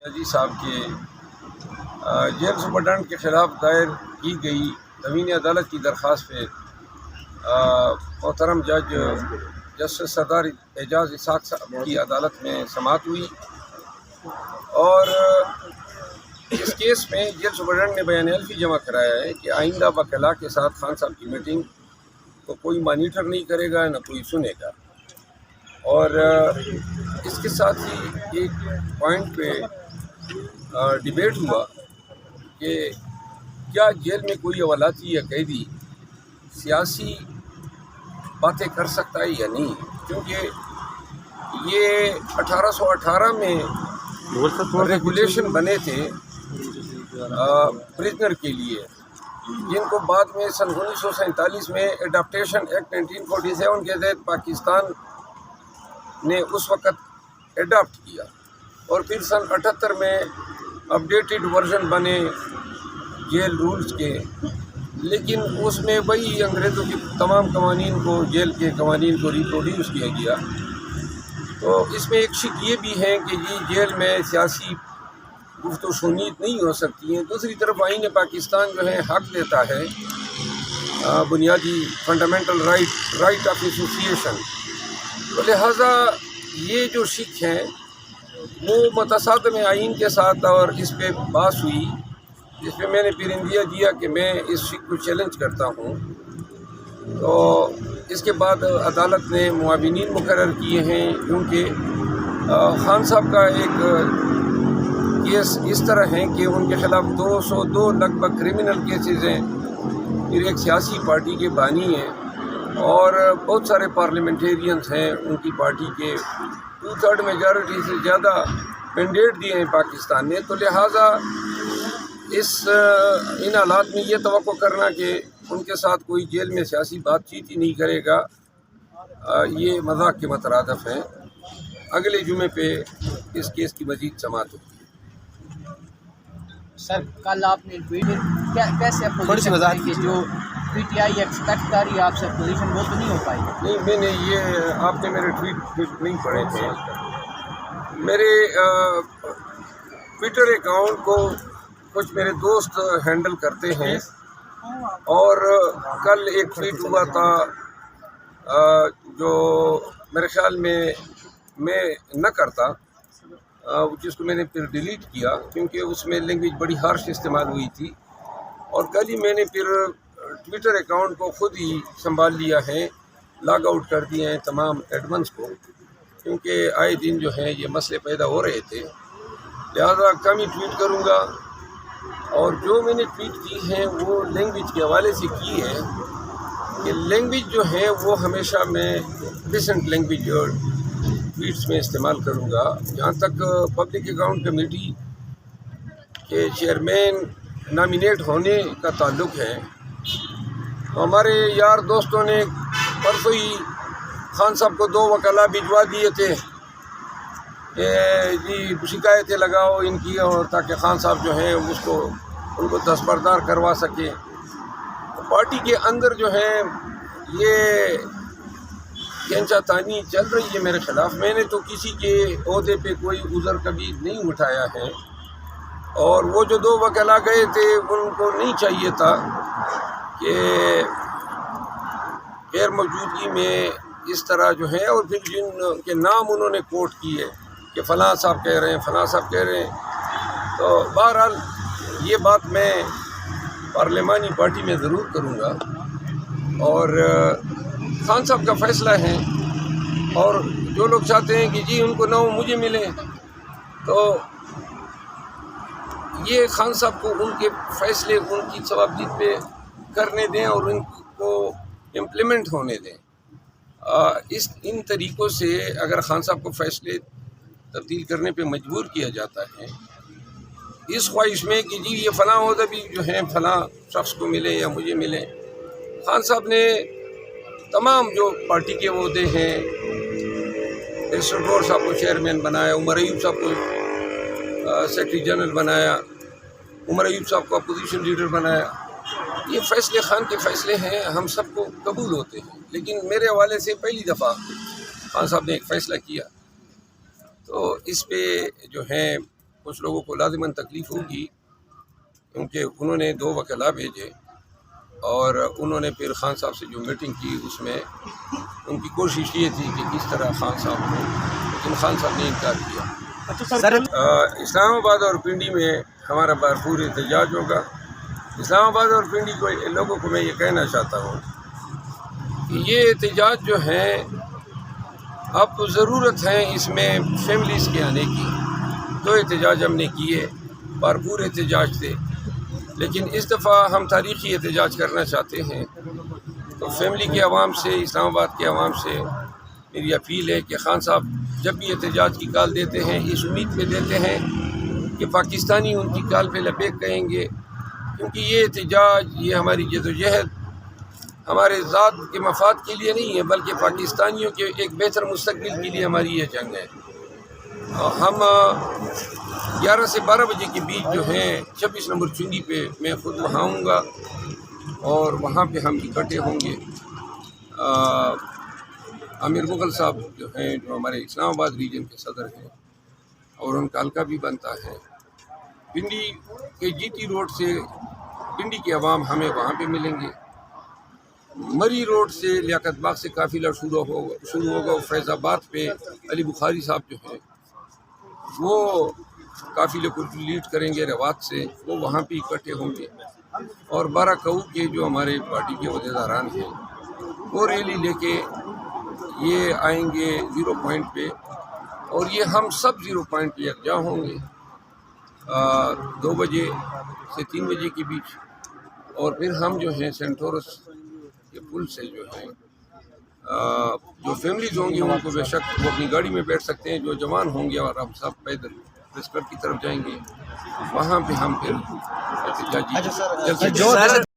عزیز صاحب کے jail superintendent کے خلاف دائر کی گئی زمینی عدالت کی درخواست پہ محترم جج جسٹس سردار اعجاز اسحاق صاحب کی عدالت میں سماعت ہوئی، اور اس کیس میں جیل سپرڈنٹ نے بیان الفی جمع کرایا ہے کہ آئندہ وکلاء کے ساتھ خان صاحب کی میٹنگ کو کوئی مانیٹر نہیں کرے گا، نہ کوئی سنے گا۔ اور اس کے ساتھ ہی ایک پوائنٹ پہ ڈیبیٹ ہوا کہ کیا جیل میں کوئی عوالاتی یا قیدی سیاسی باتیں کر سکتا ہے یا نہیں، کیونکہ یہ 1818 میں ریگولیشن بنے تھے پرزنر کے لیے، جن کو بعد میں سن 1947 میں ایڈاپٹیشن ایکٹ 1947 کے تحت پاکستان نے اس وقت ایڈاپٹ کیا، اور پھر سن 78 میں اپڈیٹڈ ورژن بنے جیل رولز کے، لیکن اس میں وہی انگریزوں کے تمام قوانین کو، جیل کے قوانین کو ریپروڈیوس کیا گیا۔ تو اس میں ایک شک یہ بھی ہے کہ جیل میں سیاسی گفت و شنید نہیں ہو سکتی ہیں۔ دوسری طرف آئین پاکستان جو ہے حق دیتا ہے بنیادی فنڈامنٹل رائٹ آف ایسوسیشن، تو لہٰذا یہ جو شک ہیں وہ متصادم آئین کے ساتھ، اور اس پہ بحث ہوئی جس پہ میں نے پھر اندیا دیا کہ میں اس شک کو چیلنج کرتا ہوں۔ تو اس کے بعد عدالت نے معاونین مقرر کیے ہیں، کیونکہ خان صاحب کا ایک کیس اس طرح ہے کہ ان کے خلاف 202 لگ بھگ کرمنل کیسز ہیں، پھر ایک سیاسی پارٹی کے بانی ہیں، اور بہت سارے پارلیمنٹیرینز ہیں ان کی پارٹی کے، 2/3 میجارٹی سے زیادہ مینڈیٹ دیے ہیں پاکستان نے۔ تو لہٰذا ان حالات میں یہ توقع کرنا کہ ان کے ساتھ کوئی جیل میں سیاسی بات چیت ہی نہیں کرے گا، یہ مذاق کے مترادف ہے۔ اگلے جمعے پہ اس کیس کی مزید سماعت ہوگی۔ سر، کل آپ نے کیسے پوزیشن کہ جو پی ٹی آئی ایکسپیکٹ کر رہی ہے آپ سے پوزیشن، وہ تو نہیں ہو پائی؟ نہیں، میں نے یہ، آپ نے میرے ٹویٹ نہیں پڑھے تھے۔ میرے ٹویٹر اکاؤنٹ کو کچھ میرے دوست ہینڈل کرتے ہیں، اور کل ایک ٹویٹ ہوا تھا جو میرے خیال میں نہ کرتا، جس کو میں نے پھر ڈیلیٹ کیا کیونکہ اس میں لینگویج بڑی ہارش استعمال ہوئی تھی، اور کل ہی میں نے پھر ٹویٹر اکاؤنٹ کو خود ہی سنبھال لیا ہے، لاگ آؤٹ کر دیے ہیں تمام ایڈمنس کو، کیونکہ آئے دن جو ہیں یہ مسئلے پیدا ہو رہے تھے، لہذا کم ہی ٹویٹ کروں گا، اور جو میں نے ٹویٹ کی ہیں وہ لینگویج کے حوالے سے کی ہے کہ لینگویج جو ہے وہ ہمیشہ میں ڈیسنٹ لینگویج ٹویٹس میں استعمال کروں گا۔ جہاں تک پبلک اکاؤنٹ کمیٹی کے چیئرمین نامینیٹ ہونے کا تعلق ہے، تو ہمارے یار دوستوں نے پرسوں ہی خان صاحب کو 2 وکلاء بھجوا دیے تھے کہ جی شکایتیں لگاؤ ان کی، اور تاکہ خان صاحب جو ہیں ان کو دستبردار کروا سکیں۔ پارٹی کے اندر جو ہے یہ کھینچا تانی چل رہی ہے میرے خلاف۔ میں نے تو کسی کے عہدے پہ کوئی عذر کبھی نہیں اٹھایا ہے، اور وہ جو 2 وکلاء گئے تھے ان کو نہیں چاہیے تھا کہ غیر موجودگی میں اس طرح جو ہے، اور پھر جن کے نام انہوں نے کوٹ کیے کہ فلاں صاحب کہہ رہے ہیں، فلاں صاحب کہہ رہے ہیں۔ تو بہرحال یہ بات میں پارلیمانی پارٹی میں ضرور کروں گا، اور خان صاحب کا فیصلہ ہے، اور جو لوگ چاہتے ہیں کہ جی ان کو نہ مجھے ملے، تو یہ خان صاحب کو ان کے فیصلے ان کی ثوابدید پہ کرنے دیں اور ان کو امپلیمنٹ ہونے دیں۔ ان طریقوں سے اگر خان صاحب کو فیصلے تبدیل کرنے پہ مجبور کیا جاتا ہے اس خواہش میں کہ جی یہ فلاں عہدہ بھی جو ہیں فلاں شخص کو ملے یا مجھے ملے، خان صاحب نے تمام جو پارٹی کے عہدے ہیں، ڈور صاحب کو چیئرمین بنایا، عمر ایوب صاحب کو سیکرٹری جنرل بنایا، عمر ایوب صاحب کو اپوزیشن لیڈر بنایا۔ یہ فیصلے خان کے فیصلے ہیں، ہم سب کو قبول ہوتے ہیں، لیکن میرے حوالے سے پہلی دفعہ خان صاحب نے ایک فیصلہ کیا، تو اس پہ جو ہے کچھ لوگوں کو لازماً تکلیف ہوگی، کیونکہ انہوں نے 2 وکلاء بھیجے اور انہوں نے پھر خان صاحب سے جو میٹنگ کی اس میں ان کی کوشش یہ تھی کہ کس طرح خان صاحب کو، لیکن خان صاحب نے انکار کیا۔ اسلام آباد اور پنڈی میں ہمارا بھرپور احتجاج ہوگا۔ اسلام آباد اور پنڈی کو لوگوں کو میں یہ کہنا چاہتا ہوں کہ یہ احتجاج جو ہے اب ضرورت ہے اس میں فیملیز کے آنے کی۔ 2 احتجاج ہم نے کیے، بھرپور احتجاج تھے، لیکن اس دفعہ ہم تاریخی احتجاج کرنا چاہتے ہیں۔ تو فیملی کے عوام سے، اسلام آباد کے عوام سے میری اپیل ہے کہ خان صاحب جب بھی احتجاج کی کال دیتے ہیں اس امید پہ دیتے ہیں کہ پاکستانی ان کی کال پہ لبیک کہیں گے، کیونکہ یہ احتجاج، یہ ہماری جدوجہد ہمارے ذات کے مفاد کے لیے نہیں ہے، بلکہ پاکستانیوں کے ایک بہتر مستقبل کے لیے ہماری یہ جنگ ہے۔ ہم 11 سے 12 بجے کے بیچ جو ہیں 26 نمبر چنگی پہ میں خود وہاں ہوں گا اور وہاں پہ ہم اکٹھے ہوں گے۔ امیر مغل صاحب جو ہیں، جو ہمارے اسلام آباد ریجن کے صدر ہیں، اور ان کا حلقہ بھی بنتا ہے پنڈی کے جی ٹی روڈ سے، پنڈی کے عوام ہمیں وہاں پہ ملیں گے۔ مری روڈ سے لیاقت باغ سے قافلہ شروع ہوگا، فیض آباد پہ علی بخاری صاحب جو ہیں وہ قافلے کو لیڈ کریں گے روات سے، وہ وہاں پہ اکٹھے ہوں گے، اور 12 کاؤ کے جو ہمارے پارٹی کے عہدیداران ہیں وہ ریلی لے کے یہ آئیں گے 0 پوائنٹ پہ، اور یہ ہم سب 0 پوائنٹ پہ یکجا ہوں گے 2 بجے سے 3 بجے کے بیچ، اور پھر ہم جو ہیں سینٹورس کے پل سے جو ہیں جو فیملیز ہوں گی ان کو بے شک وہ اپنی گاڑی میں بیٹھ سکتے ہیں، جو جوان ہوں گے، اور ہم سب پیدل پریس کلب کی طرف جائیں گے، وہاں پہ ہم پھر احتجاجی